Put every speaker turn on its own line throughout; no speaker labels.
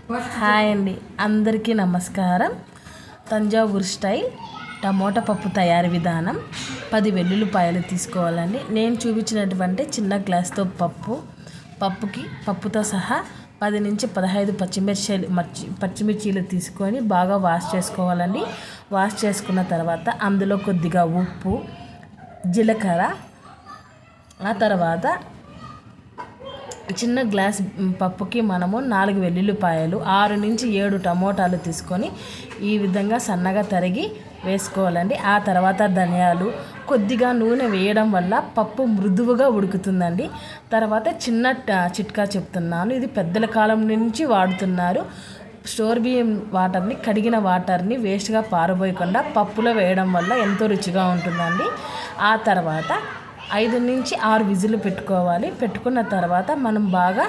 Hi అండి, అందరికీ నమస్కారం. తంజావూరు స్టైల్ టమోటా పప్పు తయారీ విధానం. 10 వెల్లుల్లిపాయలు తీసుకోవాలండి. నేను చూపించినటువంటి చిన్న గ్లాస్తో పప్పుతో సహా 10 నుంచి 15 పచ్చిమిర్చీలు తీసుకొని బాగా వాష్ చేసుకోవాలండి. వాష్ చేసుకున్న తర్వాత అందులో కొద్దిగా ఉప్పు, జీలకర్ర, ఆ తర్వాత చిన్న గ్లాస్ పప్పుకి మనము 4 వెల్లుల్లిపాయలు, 6 నుంచి 7 టమోటాలు తీసుకొని ఈ విధంగా సన్నగా తరిగి వేసుకోవాలండి. ఆ తర్వాత ధనియాలు, కొద్దిగా నూనె వేయడం వల్ల పప్పు మృదువుగా ఉడుకుతుందండి. తర్వాత చిన్న చిట్కా చెప్తున్నాను, ఇది పెద్దల కాలం నుంచి వాడుతున్నారు. స్టోర్ బియ్యం వాటర్ని, కడిగిన వాటర్ని వేస్ట్గా పారబోయకుండా పప్పులో వేయడం వల్ల ఎంతో రుచిగా ఉంటుందండి. ఆ తర్వాత 5 నుంచి 6 విజిల్ పెట్టుకోవాలి. పెట్టుకున్న తర్వాత మనం బాగా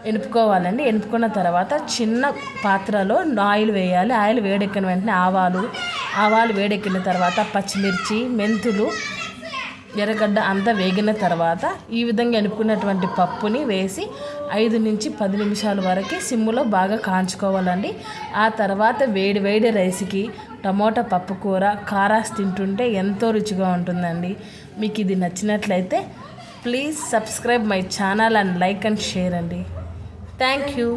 ఎనుపుకోవాలండి. ఎనుపుకున్న తర్వాత చిన్న పాత్రలో ఆయిల్ వేయాలి. ఆయిల్ వేడెక్కిన వెంటనే ఆవాలు వేడెక్కిన తర్వాత పచ్చిమిర్చి, మెంతులు, ఎర్రగడ్డ అంతా వేగిన తర్వాత ఈ విధంగా ఎనుపుకున్నటువంటి పప్పుని వేసి 5 నుంచి 10 నిమిషాల వరకు సిమ్ములో బాగా కాంచుకోవాలండి. ఆ తర్వాత వేడి రైస్కి టమోటా పప్పు కూర కారాస్ తింటుంటే ఎంతో రుచిగా ఉంటుందండి. మీకు ఇది నచ్చినట్లయితే please subscribe my channel and like and share అండి. Thank you.